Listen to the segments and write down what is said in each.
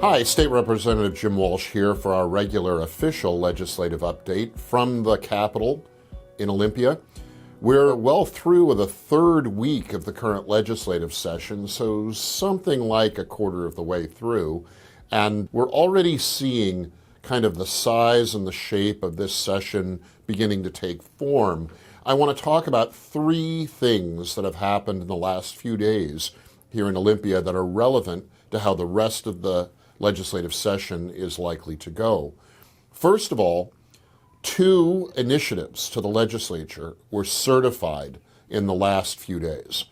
Hi, State Representative Jim Walsh here for our regular official legislative update from the Capitol in Olympia. We're well through the third week of the current legislative session, so something like a quarter of the way through, and we're already seeing kind of the size and the shape of this session beginning to take form. I want to talk about three things that have happened in the last few days here in Olympia that are relevant to how the rest of the legislative session is likely to go. First of all, two initiatives to the legislature were certified in the last few days.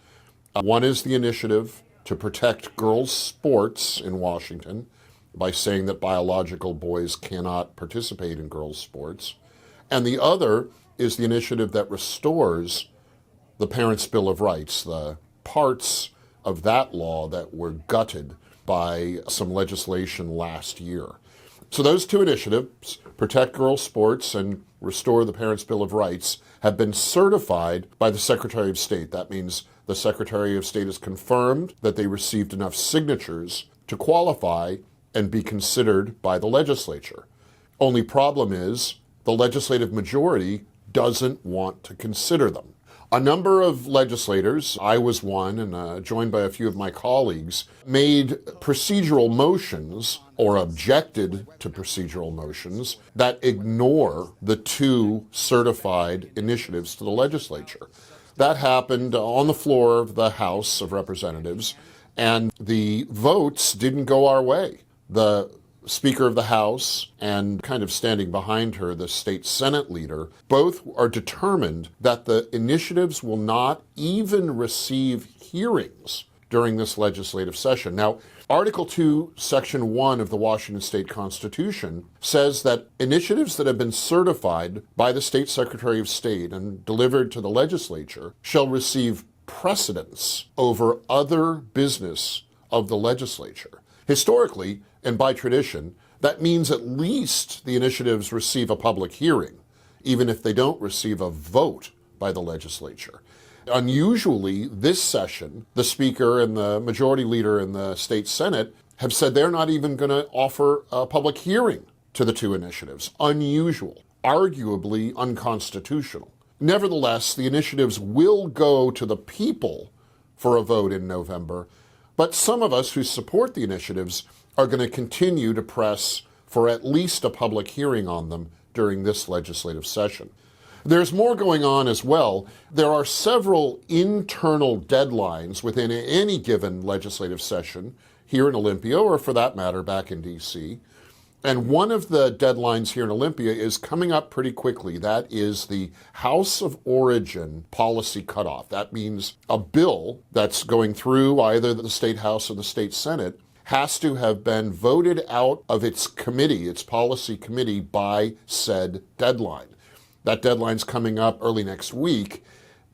One is the initiative to protect girls' sports in Washington by saying that biological boys cannot participate in girls' sports. And the other is the initiative that restores the Parents' Bill of Rights, the parts of that law that were gutted by some legislation last year. So those two initiatives, protect girls' sports and restore the Parents' Bill of Rights, have been certified by the Secretary of State. That means the Secretary of State has confirmed that they received enough signatures to qualify and be considered by the legislature. Only problem is the legislative majority doesn't want to consider them. A number of legislators, I was one and joined by a few of my colleagues, made procedural motions or objected to procedural motions that ignore the two certified initiatives to the legislature. That happened on the floor of the House of Representatives, and the votes didn't go our way. The Speaker of the House and kind of standing behind her, the state Senate leader, both are determined that the initiatives will not even receive hearings during this legislative session. Now, Article 2, Section 1 of the Washington State Constitution says that initiatives that have been certified by the State Secretary of State and delivered to the legislature shall receive precedence over other business of the legislature. Historically, and by tradition, that means at least the initiatives receive a public hearing, even if they don't receive a vote by the legislature. Unusually, this session, the Speaker and the Majority Leader in the State Senate have said they're not even going to offer a public hearing to the two initiatives. Unusual, arguably unconstitutional. Nevertheless, the initiatives will go to the people for a vote in November, but some of us who support the initiatives are going to continue to press for at least a public hearing on them during this legislative session. There's more going on as well. There are several internal deadlines within any given legislative session here in Olympia, or for that matter, back in D.C. And one of the deadlines here in Olympia is coming up pretty quickly. That is the House of Origin policy cutoff. That means a bill that's going through either the State House or the State Senate has to have been voted out of its committee, its policy committee, by said deadline. That deadline's coming up early next week.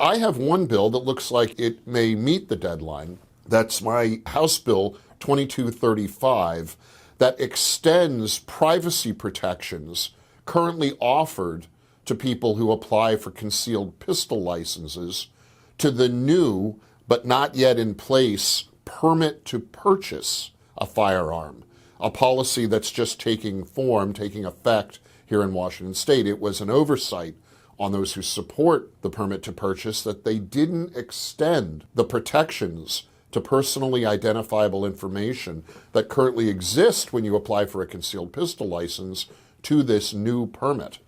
I have one bill that looks like it may meet the deadline. That's my House Bill 2235 that extends privacy protections currently offered to people who apply for concealed pistol licenses to the new, but not yet in place, permit to purchase a firearm, a policy that's just taking effect here in Washington State. It was an oversight on those who support the permit to purchase that they didn't extend the protections to personally identifiable information that currently exist when you apply for a concealed pistol license to this new permit.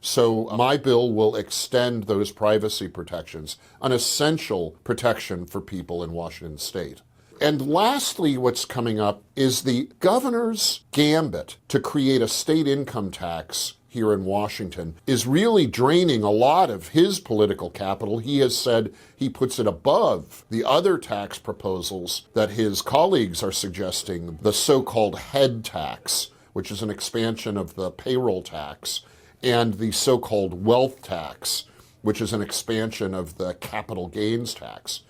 So my bill will extend those privacy protections, an essential protection for people in Washington State. And lastly, what's coming up is the governor's gambit to create a state income tax here in Washington is really draining a lot of his political capital. He has said he puts it above the other tax proposals that his colleagues are suggesting, the so-called head tax, which is an expansion of the payroll tax, and the so-called wealth tax, which is an expansion of the capital gains tax.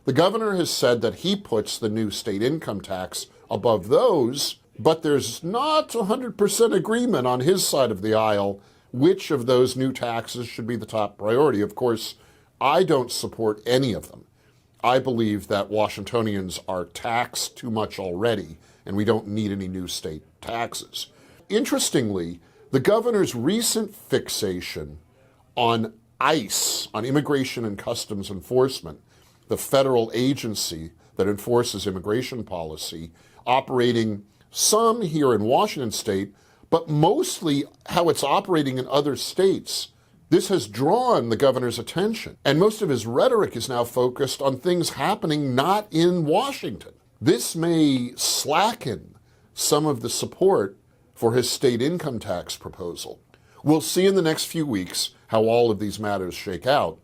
The governor has said that he puts the new state income tax above those, but there's not 100% agreement on his side of the aisle which of those new taxes should be the top priority. Of course, I don't support any of them. I believe that Washingtonians are taxed too much already, and we don't need any new state taxes. Interestingly, the governor's recent fixation on ICE, on Immigration and Customs Enforcement, the federal agency that enforces immigration policy, operating some here in Washington state, but mostly how it's operating in other states. This has drawn the governor's attention, and most of his rhetoric is now focused on things happening not in Washington. This may slacken some of the support for his state income tax proposal. We'll see in the next few weeks how all of these matters shake out,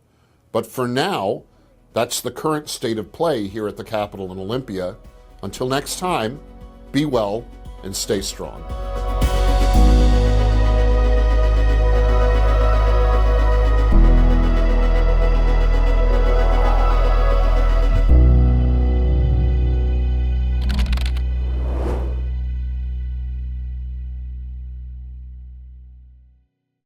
but for now, that's the current state of play here at the Capitol in Olympia. Until next time, be well and stay strong.